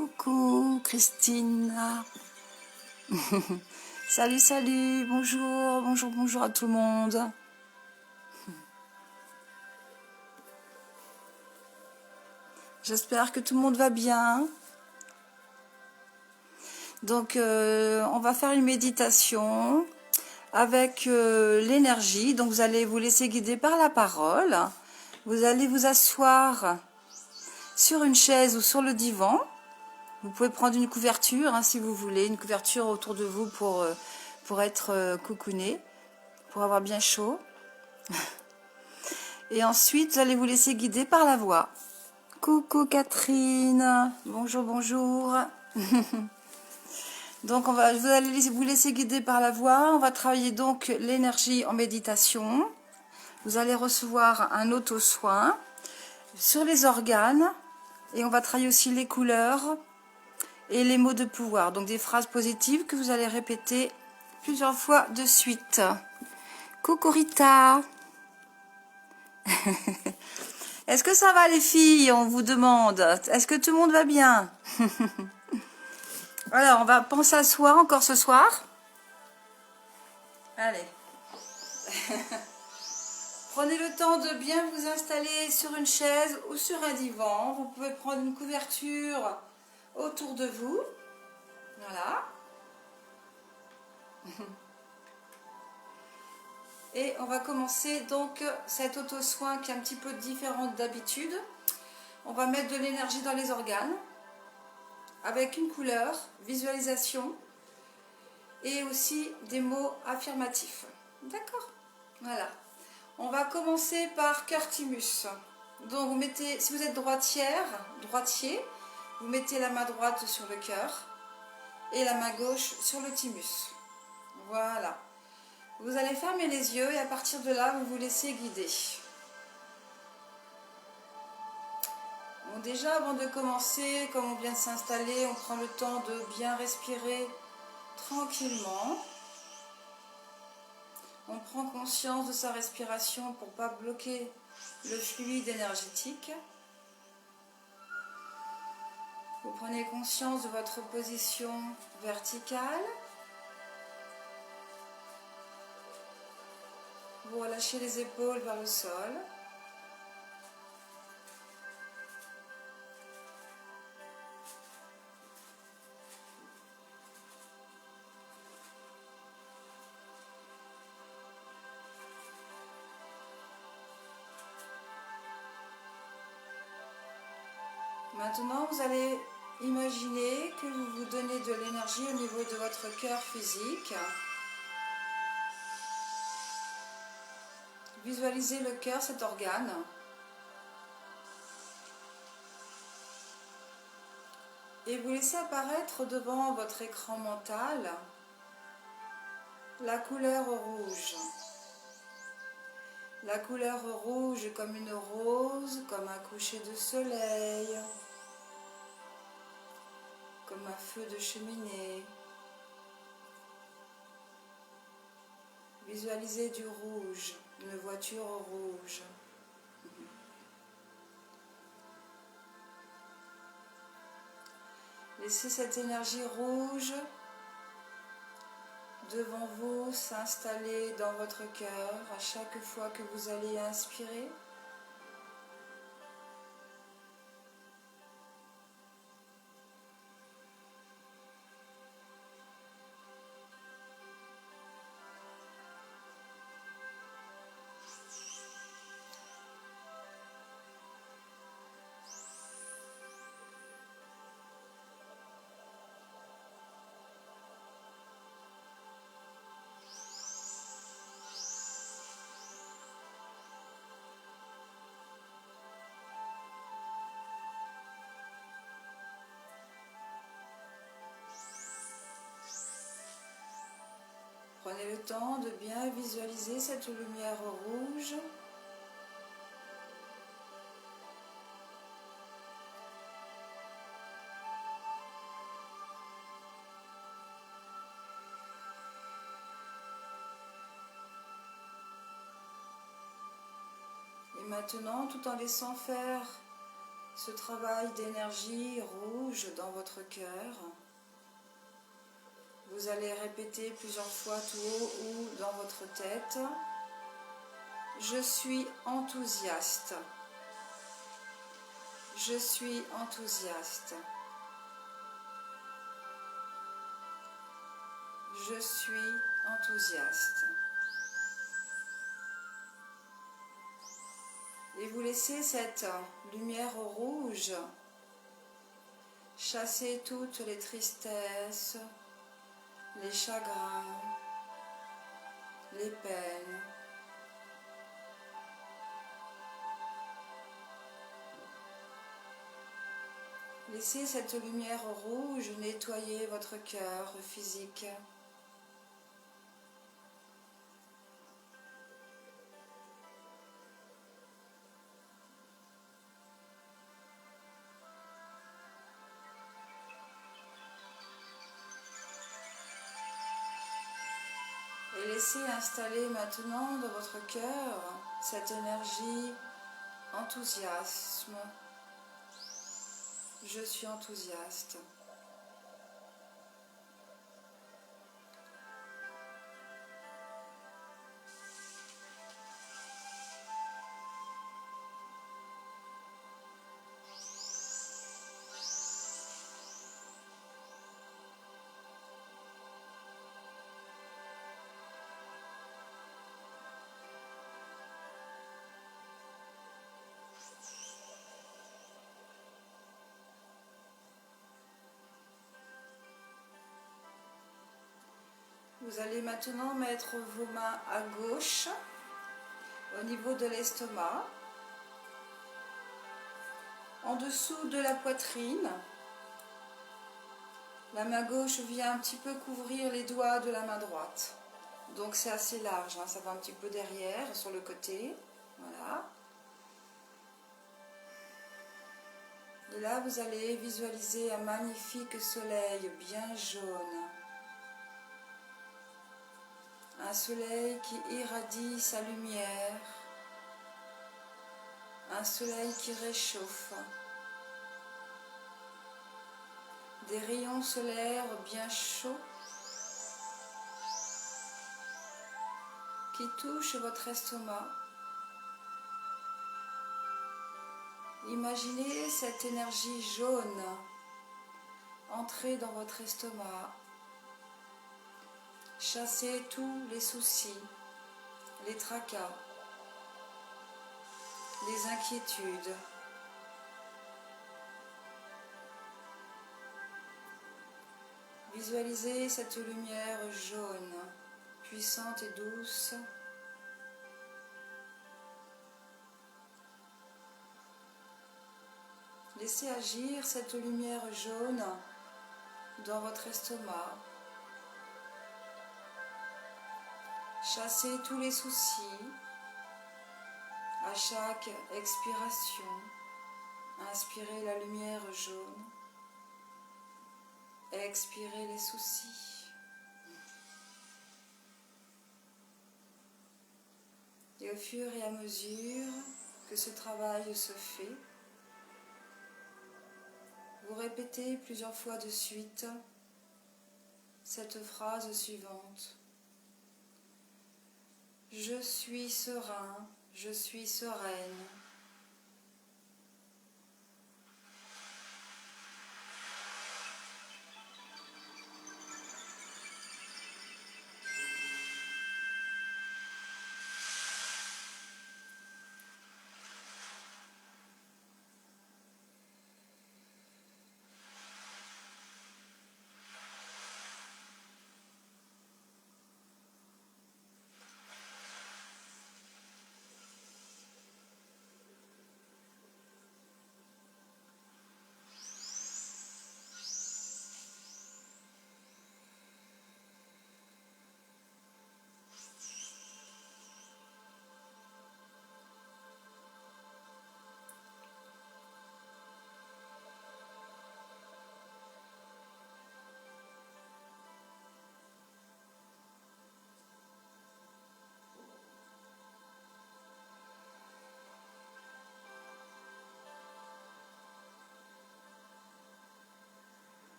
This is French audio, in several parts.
Coucou Christine. Salut, salut, bonjour, bonjour, bonjour à tout le monde. J'espère que tout le monde va bien. Donc, on va faire une méditation avec l'énergie. Donc, vous allez vous laisser guider par la parole. Vous allez vous asseoir sur une chaise ou sur le divan. Vous pouvez prendre une couverture, hein, si vous voulez, une couverture autour de vous pour être coucouné, pour avoir bien chaud. Et ensuite, vous allez vous laisser guider par la voix. Coucou Catherine, bonjour, bonjour. Donc, vous allez vous laisser guider par la voix. On va travailler donc l'énergie en méditation. Vous allez recevoir un auto-soin sur les organes. Et on va travailler aussi les couleurs et les mots de pouvoir. Donc, des phrases positives que vous allez répéter plusieurs fois de suite. Coucou Rita. Est-ce que ça va les filles? On vous demande. Est-ce que tout le monde va bien? Alors, on va penser à soi encore ce soir. Allez. Prenez le temps de bien vous installer sur une chaise ou sur un divan. Vous pouvez prendre une couverture autour de vous. Voilà. Et on va commencer donc cet auto-soin qui est un petit peu différent d'habitude. On va mettre de l'énergie dans les organes avec une couleur, visualisation et aussi des mots affirmatifs. D'accord? Voilà. On va commencer par cœur thymus. Donc vous mettez, si vous êtes droitier, vous mettez la main droite sur le cœur et la main gauche sur le thymus. Voilà. Vous allez fermer les yeux et à partir de là, vous vous laissez guider. Bon, déjà, avant de commencer, comme on vient de s'installer, on prend le temps de bien respirer tranquillement. On prend conscience de sa respiration pour ne pas bloquer le fluide énergétique. Vous prenez conscience de votre position verticale. Vous relâchez les épaules vers le sol. Maintenant, vous allez imaginer que vous vous donnez de l'énergie au niveau de votre cœur physique. Visualisez le cœur, cet organe. Et vous laissez apparaître devant votre écran mental la couleur rouge. La couleur rouge comme une rose, comme un coucher de soleil, comme un feu de cheminée. Visualisez du rouge, une voiture rouge. Laissez cette énergie rouge devant vous s'installer dans votre cœur à chaque fois que vous allez inspirer. Prenez le temps de bien visualiser cette lumière rouge. Et maintenant, tout en laissant faire ce travail d'énergie rouge dans votre votre cœur. Vous allez répéter plusieurs fois tout haut ou dans votre tête. Je suis enthousiaste. Je suis enthousiaste. Je suis enthousiaste. Et vous laissez cette lumière rouge chasser toutes les tristesses, les chagrins, les peines. Laissez cette lumière rouge nettoyer votre cœur physique. Et laissez installer maintenant dans votre cœur cette énergie enthousiasme. Je suis enthousiaste. Vous allez maintenant mettre vos mains à gauche au niveau de l'estomac, en dessous de la poitrine. La main gauche vient un petit peu couvrir les doigts de la main droite. Donc c'est assez large, hein, ça va un petit peu derrière, sur le côté. Voilà. Et là, vous allez visualiser un magnifique soleil bien jaune. Un soleil qui irradie sa lumière, un soleil qui réchauffe, des rayons solaires bien chauds qui touchent votre estomac. Imaginez cette énergie jaune entrer dans votre estomac. Chassez tous les soucis, les tracas, les inquiétudes. Visualisez cette lumière jaune, puissante et douce. Laissez agir cette lumière jaune dans votre estomac. Chassez tous les soucis à chaque expiration. Inspirez la lumière jaune. Expirez les soucis. Et au fur et à mesure que ce travail se fait, vous répétez plusieurs fois de suite cette phrase suivante. Je suis serein, je suis sereine.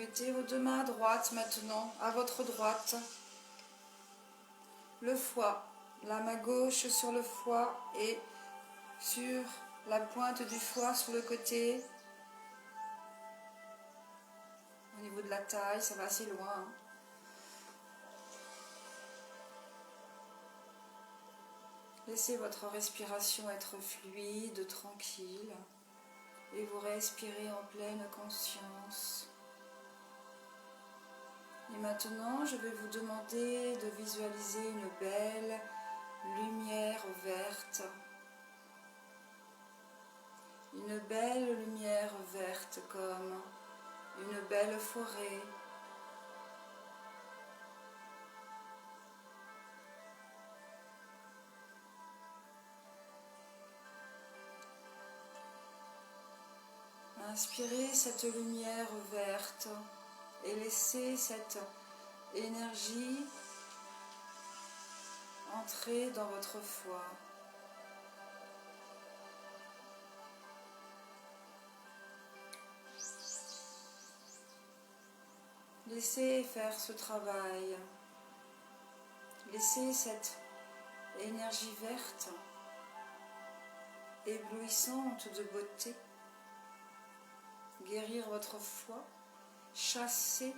mettez vos deux mains à droite maintenant, à votre droite. Le foie, la main gauche sur le foie et sur la pointe du foie sur le côté. Au niveau de la taille, ça va assez loin. Hein. Laissez votre respiration être fluide, tranquille. Et vous respirez en pleine conscience. Et maintenant, je vais vous demander de visualiser une belle lumière verte. Une belle lumière verte comme une belle forêt. Inspirez cette lumière verte et laissez cette énergie entrer dans votre foie. Laissez faire ce travail. Laissez cette énergie verte, éblouissante de beauté, guérir votre foie, chasser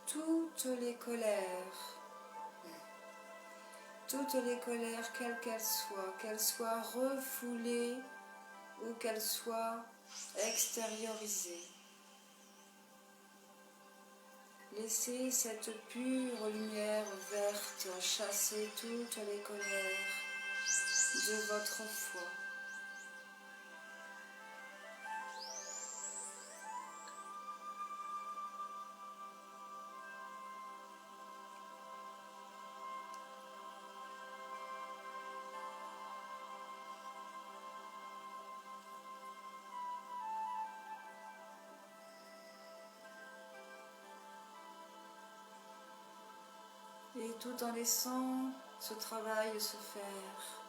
toutes les colères, quelles soient refoulées ou qu'elles soient extériorisées. Laissez cette pure lumière verte chasser toutes les colères de votre foie. Et tout en laissant ce travail se faire,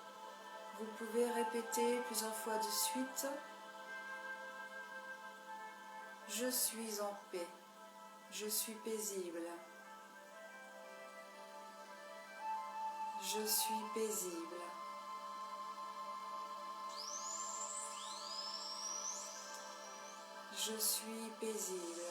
vous pouvez répéter plusieurs fois de suite. Je suis en paix, je suis paisible. Je suis paisible. Je suis paisible.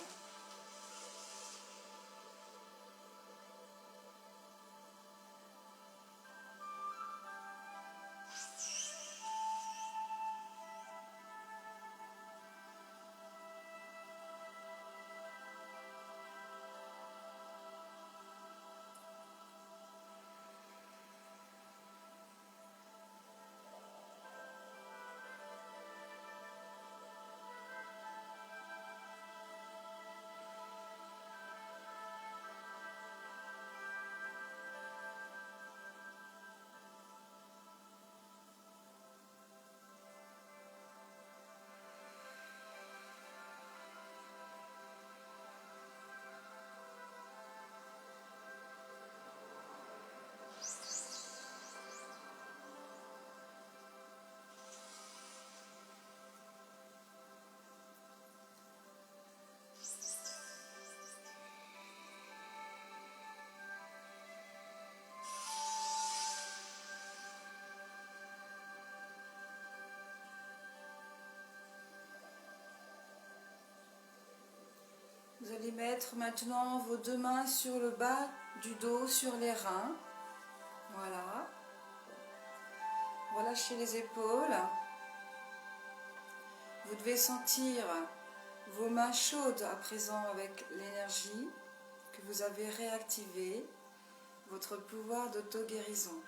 Vous allez mettre maintenant vos deux mains sur le bas du dos, sur les reins. Voilà. Relâchez les épaules. Vous devez sentir vos mains chaudes à présent avec l'énergie que vous avez réactivée, votre pouvoir d'auto-guérison.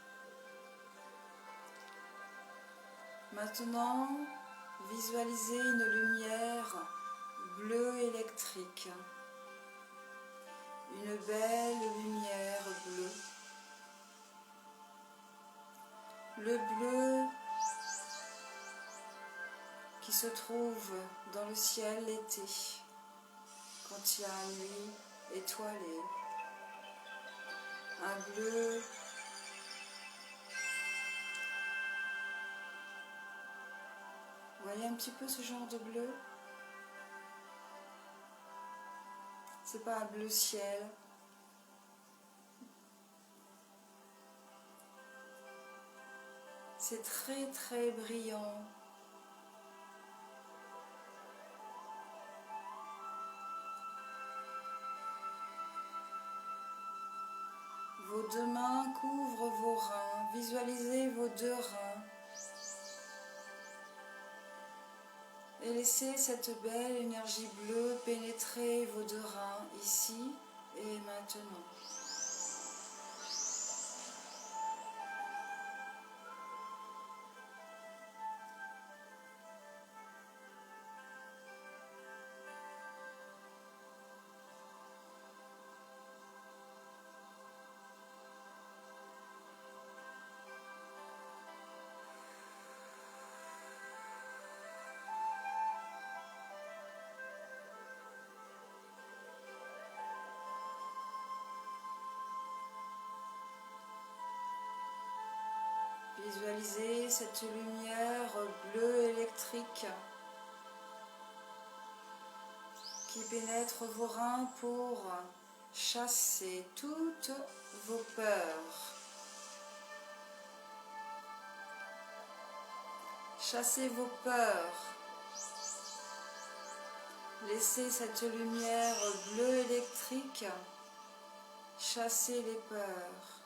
Maintenant, visualisez une lumière bleue électrique. Une belle lumière bleue. Le bleu qui se trouve dans le ciel l'été, quand il y a une nuit étoilée. Un bleu vous voyez un petit peu ce genre de bleu? C'est pas un bleu ciel. C'est très très brillant. Vos deux mains couvrent vos reins. Visualisez vos deux reins. Et laissez cette belle énergie bleue pénétrer vos deux reins ici et maintenant. Visualisez cette lumière bleue électrique qui pénètre vos reins pour chasser toutes vos peurs. Chassez vos peurs. Laissez cette lumière bleue électrique chasser les peurs.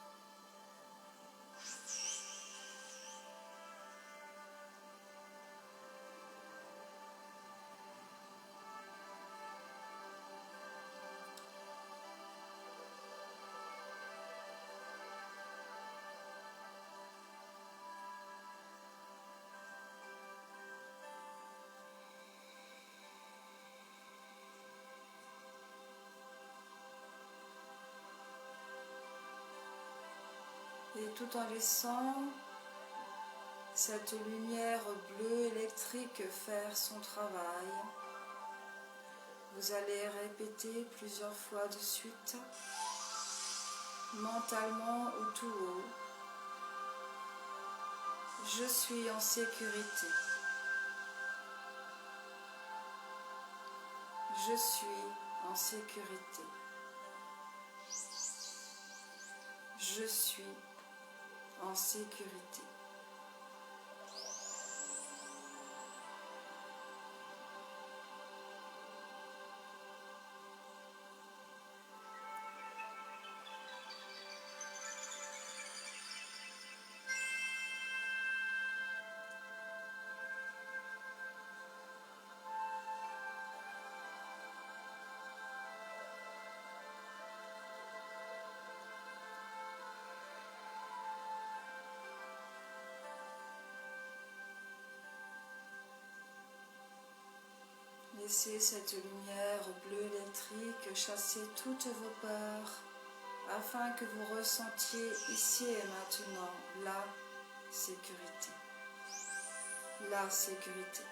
Et tout en laissant cette lumière bleue électrique faire son travail, vous allez répéter plusieurs fois de suite, mentalement ou tout haut, je suis en sécurité. Je suis en sécurité. Je suis en sécurité. Laissez cette lumière bleue électrique chasser toutes vos peurs afin que vous ressentiez ici et maintenant la sécurité. La sécurité.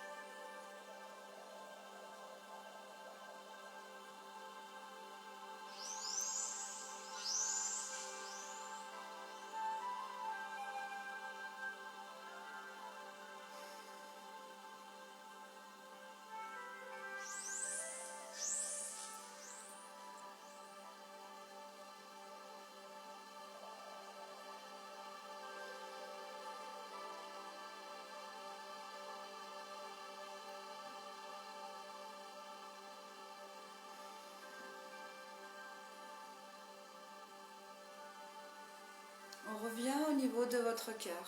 On revient au niveau de votre cœur.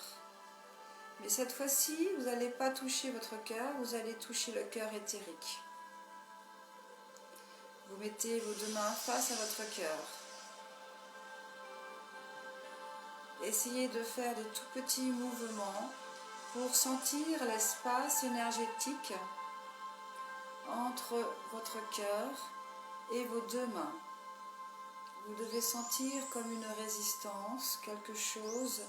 Mais cette fois-ci, vous n'allez pas toucher votre cœur, vous allez toucher le cœur éthérique. Vous mettez vos deux mains face à votre cœur. Essayez de faire de tout petits mouvements pour sentir l'espace énergétique entre votre cœur et vos deux mains. Vous devez sentir comme une résistance, quelque chose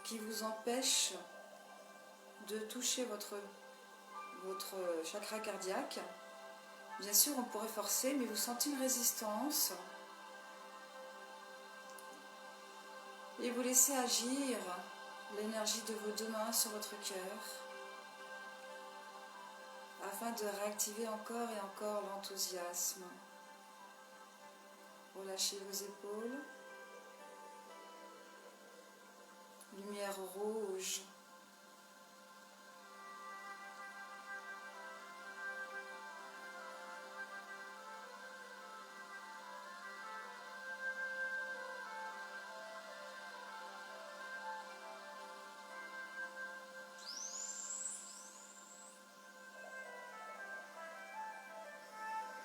qui vous empêche de toucher votre chakra cardiaque. Bien sûr, on pourrait forcer, mais vous sentez une résistance. Et vous laissez agir l'énergie de vos deux mains sur votre cœur afin de réactiver encore et encore l'enthousiasme. Relâchez vos épaules. Lumière rouge.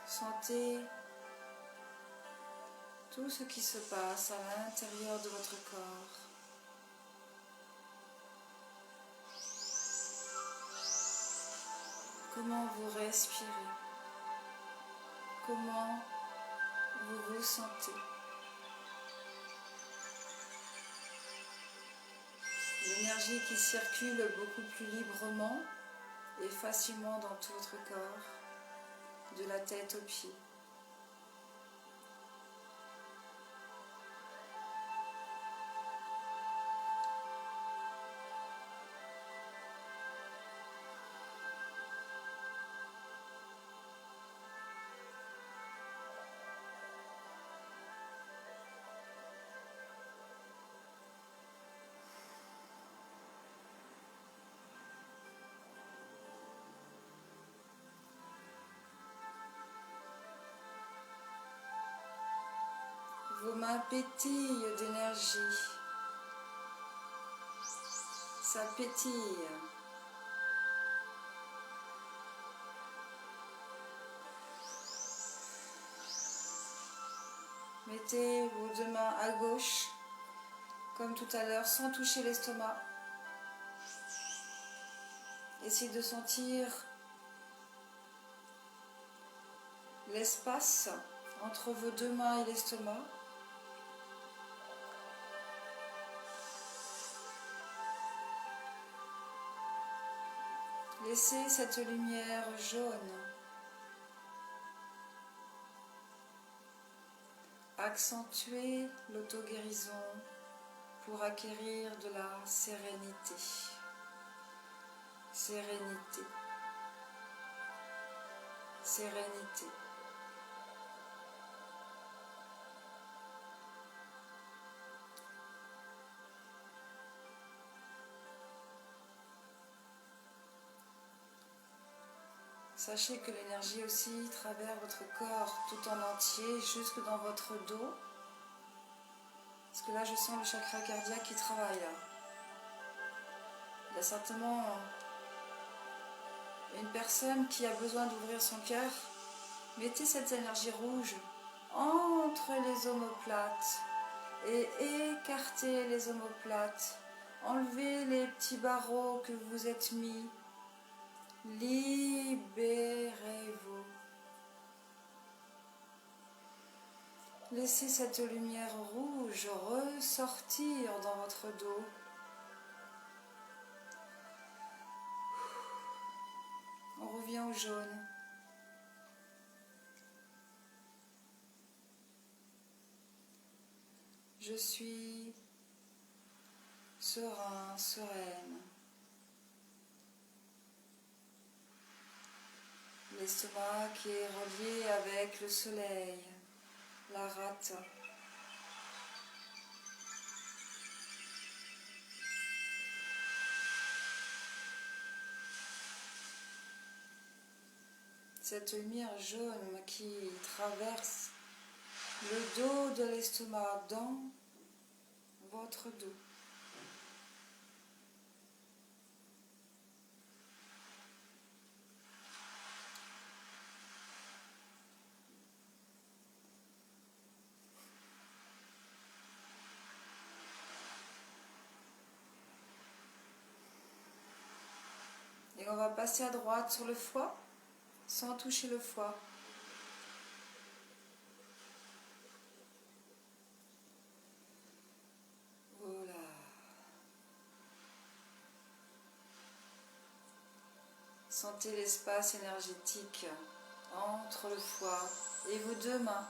Sentez tout ce qui se passe à l'intérieur de votre corps. Comment vous respirez? Comment vous vous sentez? L'énergie qui circule beaucoup plus librement et facilement dans tout votre corps, de la tête aux pieds. Vos mains pétillent d'énergie. Ça pétille. Mettez vos deux mains à gauche, comme tout à l'heure, sans toucher l'estomac. Essayez de sentir l'espace entre vos deux mains et l'estomac. Laissez cette lumière jaune accentuer l'auto-guérison pour acquérir de la sérénité. Sérénité. Sérénité. Sachez que l'énergie aussi traverse votre corps tout en entier, jusque dans votre dos. Parce que là, je sens le chakra cardiaque qui travaille là. Il y a certainement une personne qui a besoin d'ouvrir son cœur. Mettez cette énergie rouge entre les omoplates et écartez les omoplates. Enlevez les petits barreaux que vous êtes mis. Libérez-vous. Laissez cette lumière rouge ressortir dans votre dos. On revient au jaune. Je suis serein, sereine. L'estomac qui est relié avec le soleil, la rate. Cette lumière jaune qui traverse le dos de l'estomac dans votre dos. Et on va passer à droite sur le foie, sans toucher le foie. Voilà. Sentez l'espace énergétique entre le foie et vos deux mains.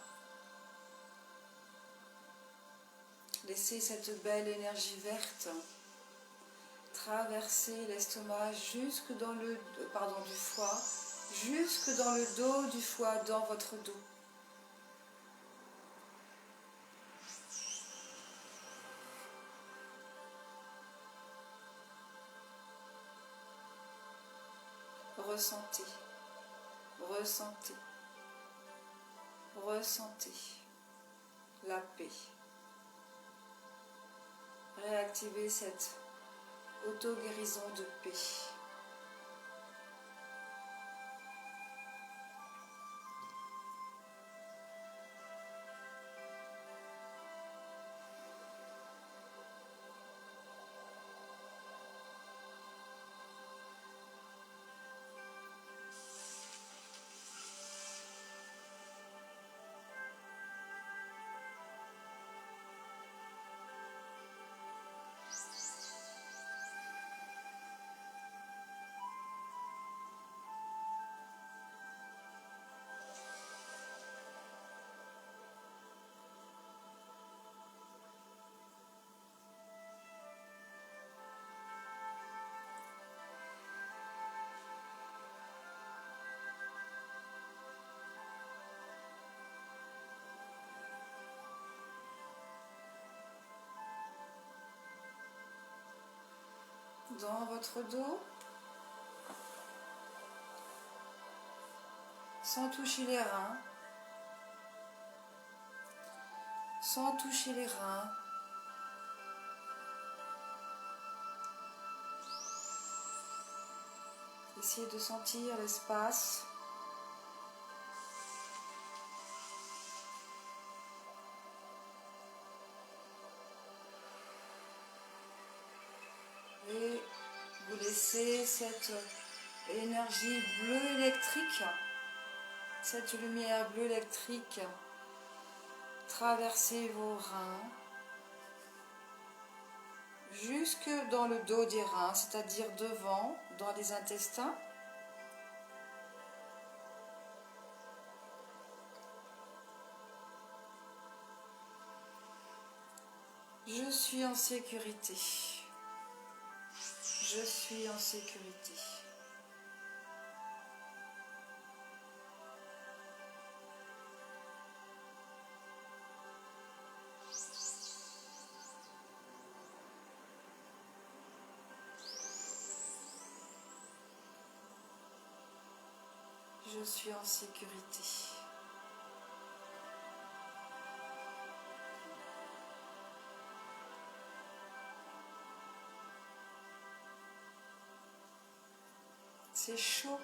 Laissez cette belle énergie verte traverser l'estomac jusque dans le du foie, jusque dans le dos du foie, dans votre dos. ressentez, ressentez, ressentez la paix. Réactivez cette auto-guérison de paix. Dans votre dos, sans toucher les reins, sans toucher les reins. Essayez de sentir l'espace. Et vous laissez cette énergie bleue électrique, cette lumière bleue électrique traverser vos reins jusque dans le dos des reins, c'est-à-dire devant, dans les intestins. Je suis en sécurité. Je suis en sécurité. Je suis en sécurité. C'est chaud.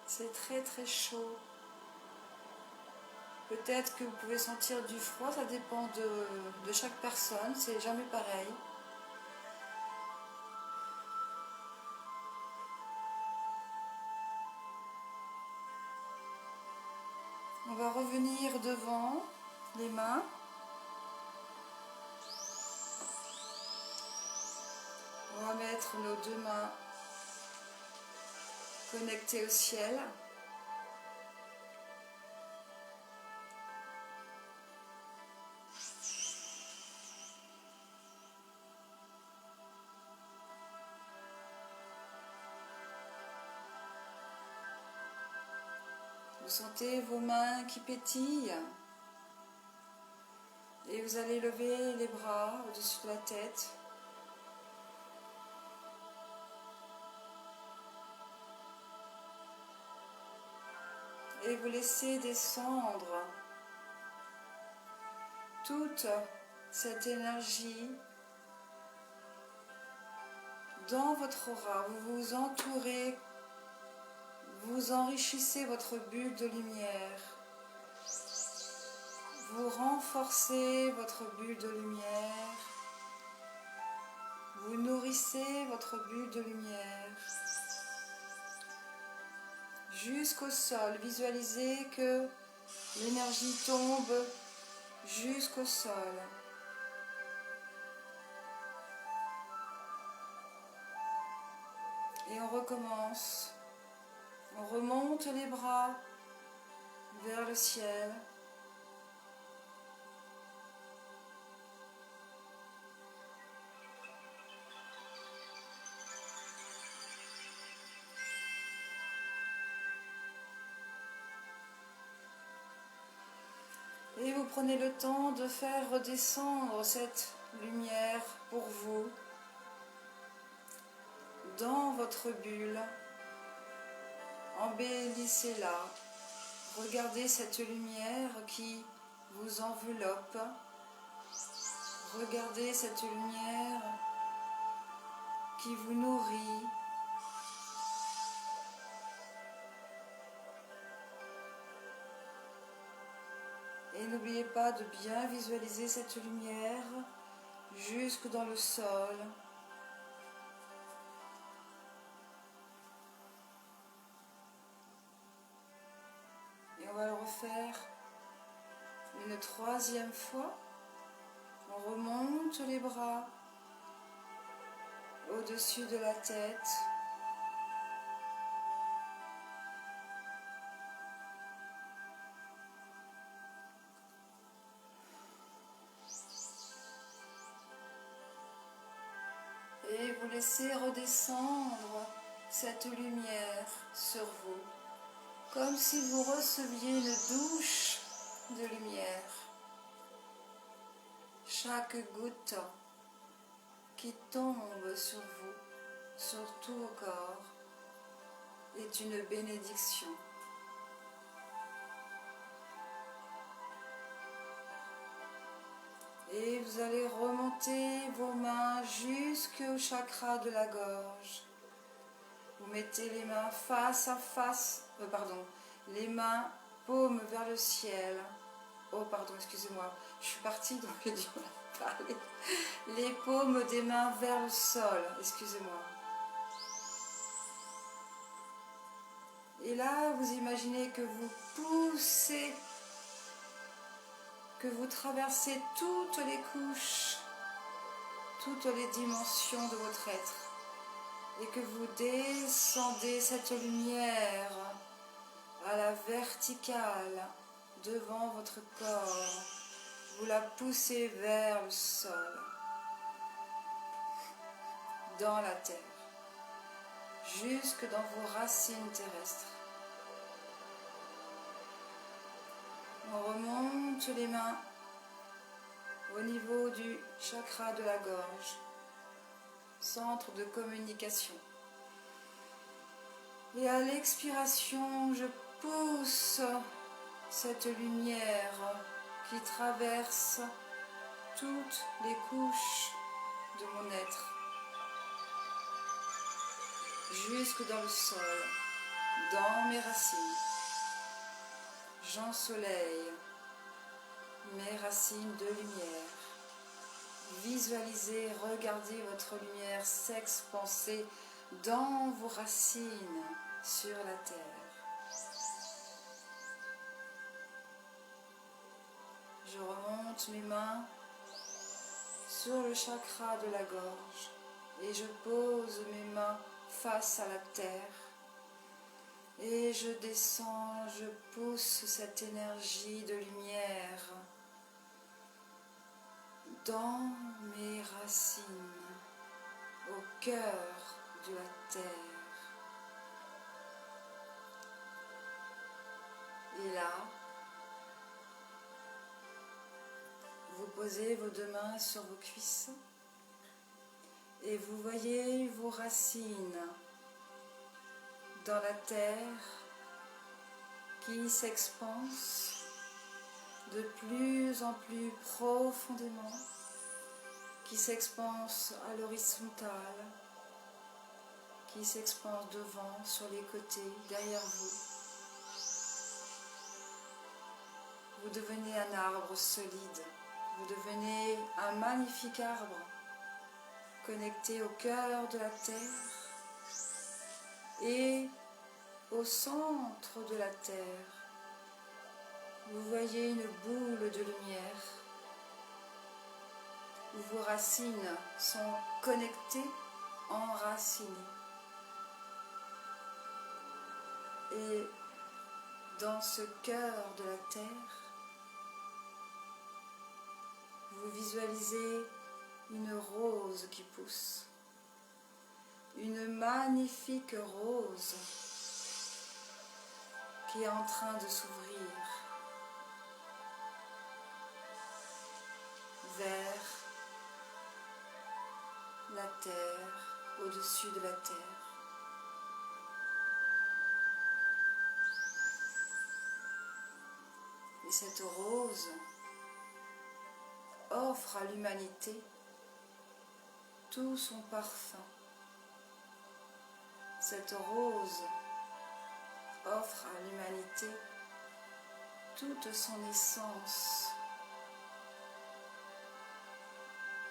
C'est très très chaud. Peut-être que vous pouvez sentir du froid, ça dépend de chaque personne, c'est jamais pareil. On va revenir devant les mains. On va mettre nos deux mains connectées au ciel. Vous sentez vos mains qui pétillent. Et vous allez lever les bras au-dessus de la tête. Et vous laissez descendre toute cette énergie dans votre aura. Vous vous entourez, vous enrichissez votre bulle de lumière. Vous renforcez votre bulle de lumière. Vous nourrissez votre bulle de lumière. Jusqu'au sol. Visualisez que l'énergie tombe jusqu'au sol. Et on recommence. On remonte les bras vers le ciel. Et vous prenez le temps de faire redescendre cette lumière pour vous dans votre bulle, embellissez-la. Regardez cette lumière qui vous enveloppe. Regardez cette lumière qui vous nourrit. Et n'oubliez pas de bien visualiser cette lumière jusque dans le sol. Et on va le refaire une troisième fois. On remonte les bras au-dessus de la tête. Et vous laissez redescendre cette lumière sur vous, comme si vous receviez une douche de lumière. Chaque goutte qui tombe sur vous, sur tout vos corps, est une bénédiction. Et vous allez remonter vos mains jusqu'au chakra de la gorge. Vous mettez les mains face à face, les mains paumes vers le ciel. Oh pardon, excusez-moi, je suis partie donc j'ai dû parler. Les paumes des mains vers le sol, excusez-moi. Et là, vous imaginez que vous poussez, que vous traversez toutes les couches, toutes les dimensions de votre être. Et que vous descendez cette lumière à la verticale devant votre corps. Vous la poussez vers le sol, dans la terre, jusque dans vos racines terrestres. On remonte les mains au niveau du chakra de la gorge, centre de communication. Et à l'expiration, je pousse cette lumière qui traverse toutes les couches de mon être, jusque dans le sol, dans mes racines. J'ensoleille mes racines de lumière. Visualisez, regardez votre lumière s'expanser dans vos racines sur la terre. Je remonte mes mains sur le chakra de la gorge et je pose mes mains face à la terre. Et je descends, je pousse cette énergie de lumière dans mes racines, au cœur de la terre. Et là, vous posez vos deux mains sur vos cuisses et vous voyez vos racines dans la terre qui s'expanse de plus en plus profondément, qui s'expanse à l'horizontale, qui s'expanse devant, sur les côtés, derrière vous. Vous devenez un arbre solide, vous devenez un magnifique arbre connecté au cœur de la terre et au centre de la terre. Vous voyez une boule de lumière où vos racines sont connectées, enracinées. Et dans ce cœur de la terre, vous visualisez une rose qui pousse, une magnifique rose qui est en train de s'ouvrir vers la terre, au-dessus de la terre. Et cette rose offre à l'humanité tout son parfum. Cette rose offre à l'humanité toute son essence.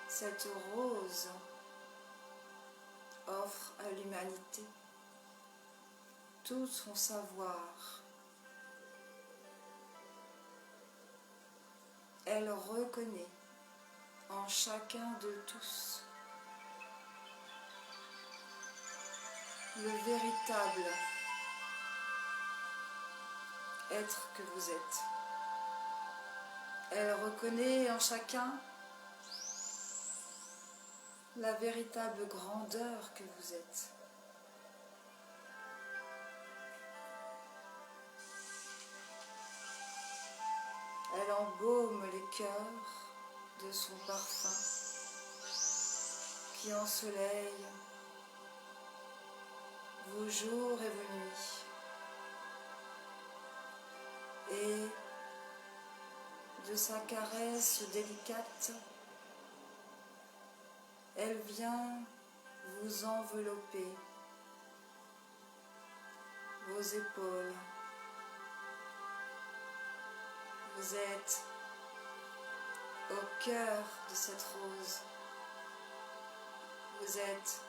Cette rose offre à l'humanité tout son savoir. Elle reconnaît en chacun de tous le véritable être que vous êtes. Elle reconnaît en chacun la véritable grandeur que vous êtes. Elle embaume les cœurs de son parfum qui ensoleille vos jours et vos nuits. Et de sa caresse délicate, elle vient vous envelopper vos épaules. Vous êtes au cœur de cette rose. Vous êtes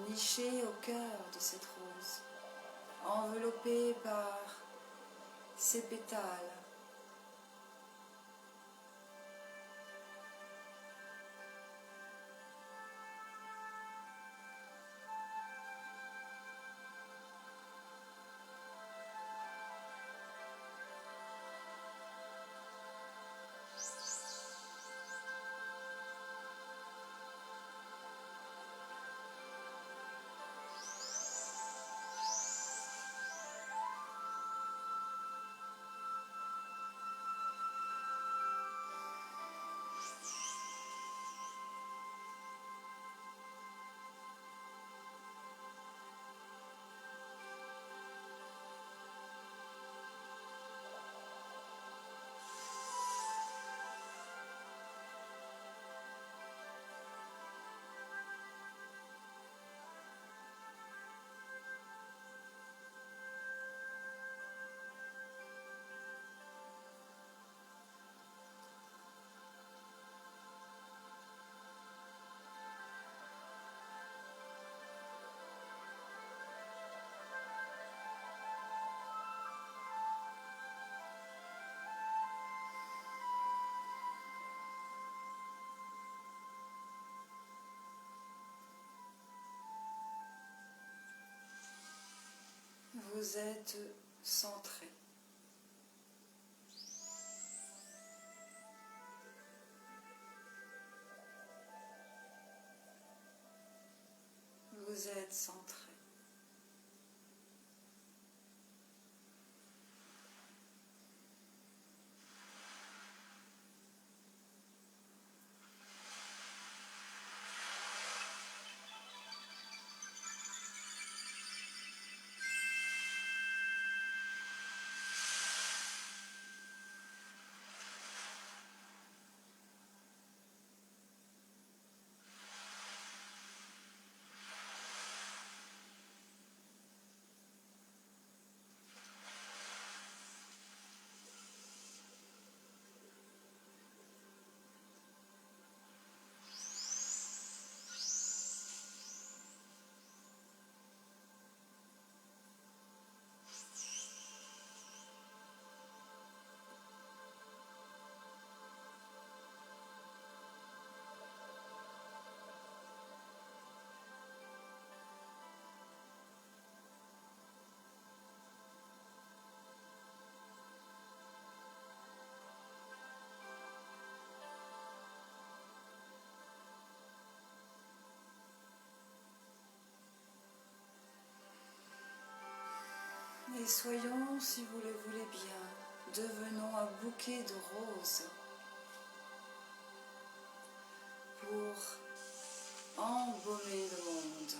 niché au cœur de cette rose, enveloppé par ses pétales. Vous êtes centré. Vous êtes centré. Et soyons, si vous le voulez bien, devenons un bouquet de roses pour embaumer le monde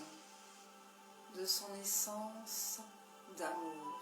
de son essence d'amour.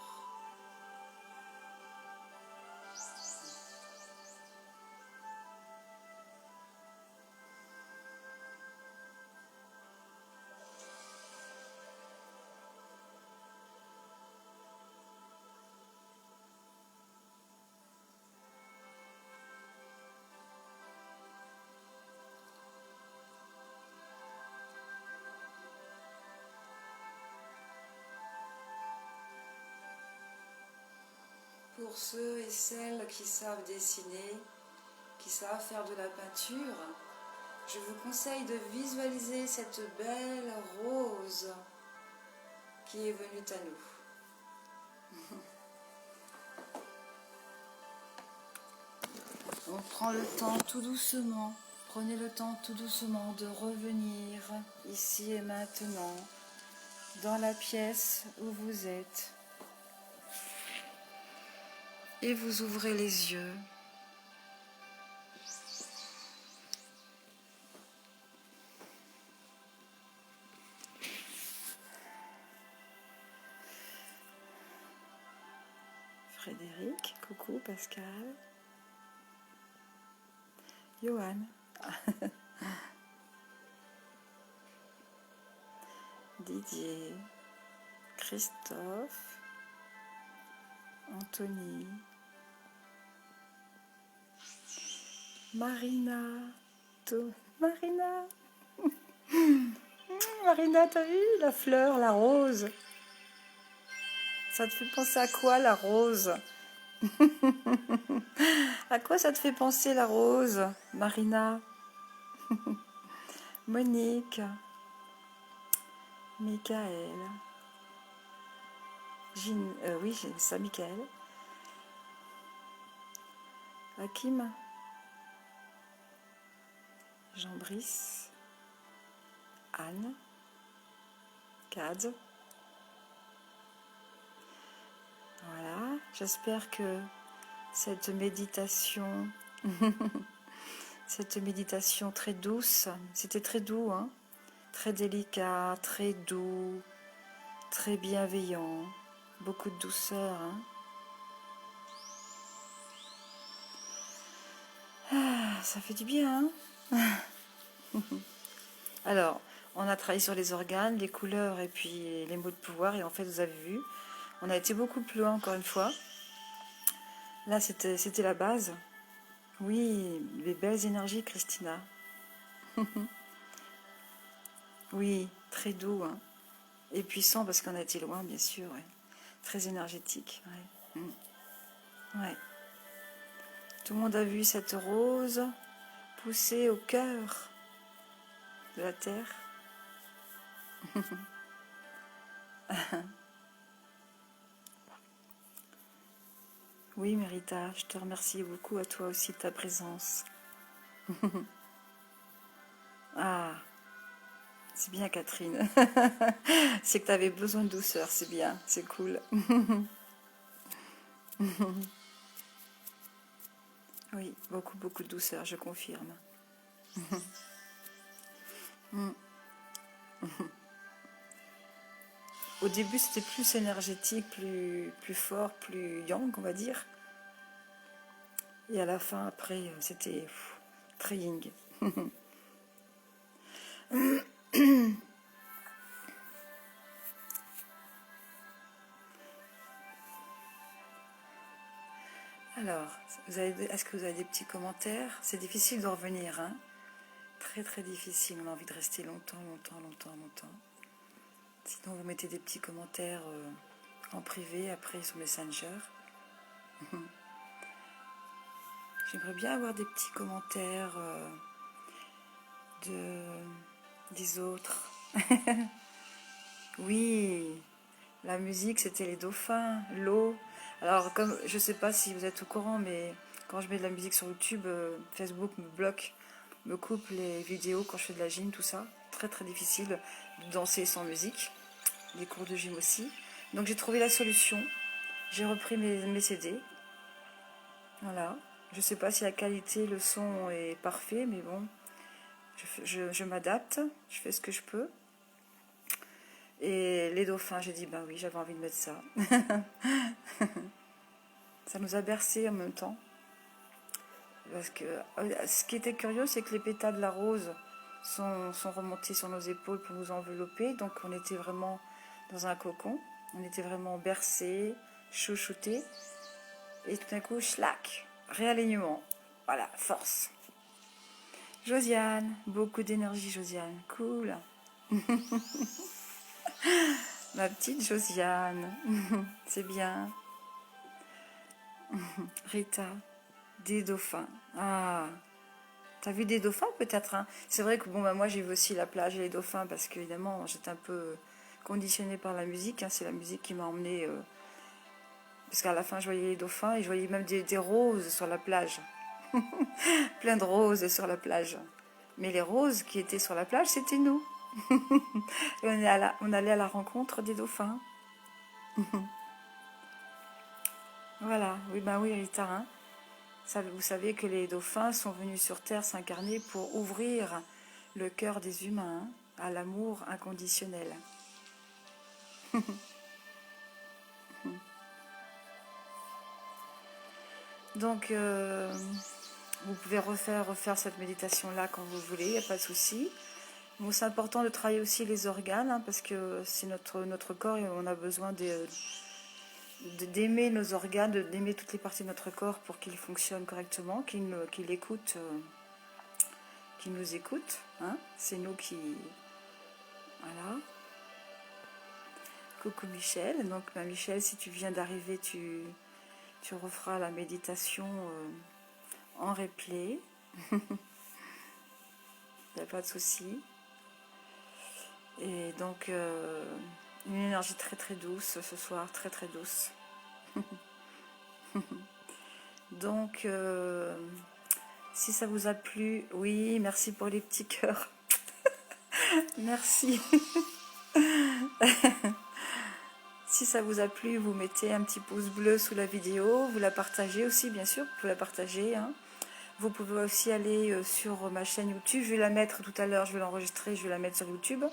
pour ceux et celles qui savent dessiner, qui savent faire de la peinture, je vous conseille de visualiser cette belle rose qui est venue à nous. On prend le temps tout doucement, prenez le temps tout doucement de revenir ici et maintenant dans la pièce où vous êtes et vous ouvrez les yeux. Frédéric, coucou Pascal, Johan, Didier, Christophe, Anthony, Marina, Marina, Marina, t'as vu la fleur, la rose? Ça te fait penser à quoi la rose? À quoi ça te fait penser la rose, Marina? Monique, Michael, oui, c'est ça, Michael, Hakim, Jean-Brice, Anne, Cad. Voilà, j'espère que cette méditation, cette méditation très douce, c'était très doux, hein, très délicat, très doux, très bienveillant, beaucoup de douceur. Hein. Ah, ça fait du bien. Hein. Alors, on a travaillé sur les organes, les couleurs et puis les mots de pouvoir. Et en fait, vous avez vu, on a été beaucoup plus loin encore une fois. Là, c'était la base. Oui, les belles énergies, Christina. Oui, très doux. Hein. Et puissant parce qu'on a été loin, bien sûr. Ouais. Très énergétique. Ouais. Ouais. Tout le monde a vu cette rose pousser au cœur de la terre. Oui, Mérita, je te remercie beaucoup à toi aussi de ta présence. Ah, c'est bien, Catherine. C'est que tu avais besoin de douceur, c'est bien, c'est cool. Oui, beaucoup, beaucoup de douceur, je confirme. Au début, c'était plus énergétique, plus fort, plus yang, on va dire. Et à la fin, après, c'était très yin. Alors, est-ce que vous avez des petits commentaires? C'est difficile de revenir, hein? Très très difficile, on a envie de rester longtemps. Sinon, vous mettez des petits commentaires en privé, après sur Messenger. J'aimerais bien avoir des petits commentaires des autres. Oui, la musique, c'était les dauphins, l'eau. Alors, comme je sais pas si vous êtes au courant, mais quand je mets de la musique sur YouTube, Facebook me bloque, me coupe les vidéos quand je fais de la gym, tout ça. Très très difficile de danser sans musique. Les cours de gym aussi. Donc j'ai trouvé la solution. J'ai repris mes CD. Voilà. Je sais pas si la qualité, le son est parfait, mais bon, je m'adapte, je fais ce que je peux. Et les dauphins, j'ai dit, ben oui, j'avais envie de mettre ça. Ça nous a bercés en même temps. Parce que ce qui était curieux, c'est que les pétales de la rose sont remontés sur nos épaules pour nous envelopper. Donc on était vraiment dans un cocon. On était vraiment bercés, chouchoutés. Et tout d'un coup, schlac, réalignement. Voilà, force. Josiane, beaucoup d'énergie, Josiane. Cool. Ma petite Josiane. C'est bien. Rita, des dauphins. Ah, t'as vu des dauphins peut-être, hein? C'est vrai que bon, bah, moi j'ai vu aussi la plage et les dauphins parce qu'évidemment j'étais un peu conditionnée par la musique, hein. C'est la musique qui m'a emmenée. Parce qu'à la fin je voyais les dauphins et je voyais même des roses sur la plage. Plein de roses sur la plage. Mais les roses qui étaient sur la plage, c'était nous. Et on allait à la rencontre des dauphins. Voilà, oui, ben oui, Rita, hein. Vous savez que les dauphins sont venus sur Terre s'incarner pour ouvrir le cœur des humains, hein, à l'amour inconditionnel. Donc, vous pouvez refaire cette méditation-là quand vous voulez, il n'y a pas de souci. Bon, c'est important de travailler aussi les organes, hein, parce que c'est notre corps et on a besoin d'aimer nos organes, d'aimer toutes les parties de notre corps pour qu'ils fonctionnent correctement, qu'ils écoutent, qu'ils nous écoutent. Hein. C'est nous qui... Voilà. Coucou Michel. Donc, bah, Michel, si tu viens d'arriver, tu referas la méditation en replay. Il n'y a pas de souci. Et donc, une énergie très très douce ce soir, très très douce. Donc, si ça vous a plu, oui, merci pour les petits cœurs. Merci. Si ça vous a plu, vous mettez un petit pouce bleu sous la vidéo, vous la partagez aussi, bien sûr, vous pouvez la partager. Hein. Vous pouvez aussi aller sur ma chaîne YouTube, je vais la mettre tout à l'heure, je vais l'enregistrer, je vais la mettre sur YouTube.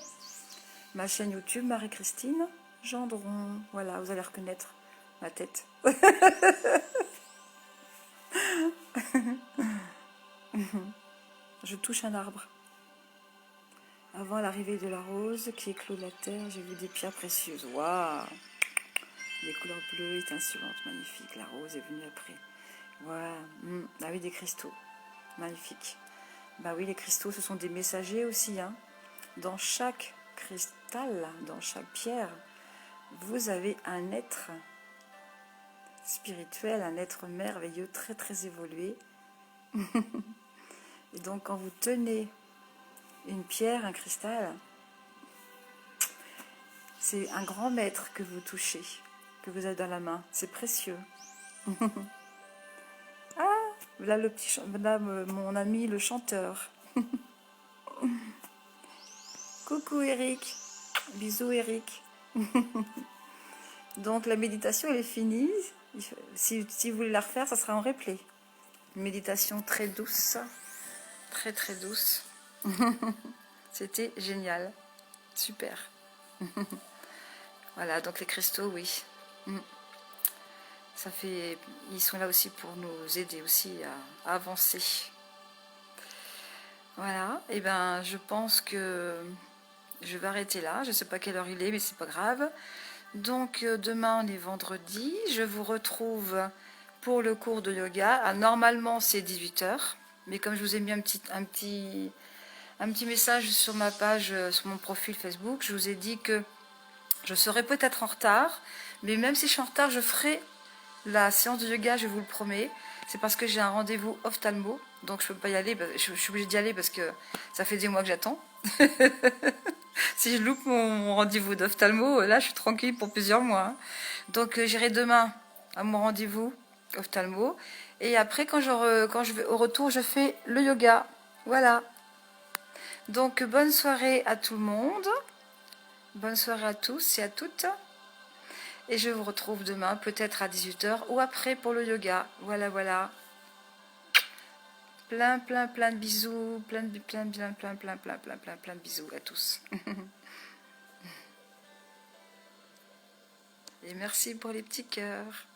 Ma chaîne YouTube, Marie-Christine Gendron. Voilà, vous allez reconnaître ma tête. Je touche un arbre. Avant l'arrivée de la rose qui éclot la terre, j'ai vu des pierres précieuses. Waouh! Les couleurs bleues, étincelantes, magnifiques. La rose est venue après. Voilà. Ah oui, des cristaux. Magnifique. Bah oui, les cristaux, ce sont des messagers aussi. Hein. Dans chaque cristal, dans chaque pierre, vous avez un être spirituel, un être merveilleux, très très évolué. Et donc, quand vous tenez une pierre, un cristal, c'est un grand maître que vous touchez, que vous avez dans la main. C'est précieux. Ah, là, là, mon ami le chanteur. Coucou Eric. Bisous Eric. Donc la méditation elle est finie. Si vous voulez la refaire, ça sera en replay. Une méditation très douce. Très très douce. C'était génial. Super. Voilà, donc les cristaux, oui. Ça fait, ils sont là aussi pour nous aider aussi à avancer. Voilà, et ben je pense que je vais arrêter là. Je ne sais pas quelle heure il est, mais c'est pas grave. Donc demain on est vendredi. Je vous retrouve pour le cours de yoga. Normalement c'est 18h, mais comme je vous ai mis un petit message sur ma page, sur mon profil Facebook, je vous ai dit que je serai peut-être en retard, mais même si je suis en retard, je ferai la séance de yoga, je vous le promets. C'est parce que j'ai un rendez-vous ophtalmo, donc je peux pas y aller. Je suis obligée d'y aller parce que ça fait des mois que j'attends. Si je loupe mon rendez-vous d'ophtalmo, là je suis tranquille pour plusieurs mois. Hein. Donc j'irai demain à mon rendez-vous ophtalmo. Et après, quand je vais au retour, je fais le yoga. Voilà. Donc bonne soirée à tout le monde. Bonne soirée à tous et à toutes. Et je vous retrouve demain, peut-être à 18h ou après pour le yoga. Voilà, voilà. Plein de bisous. Plein de bisous à tous. Et merci pour les petits cœurs.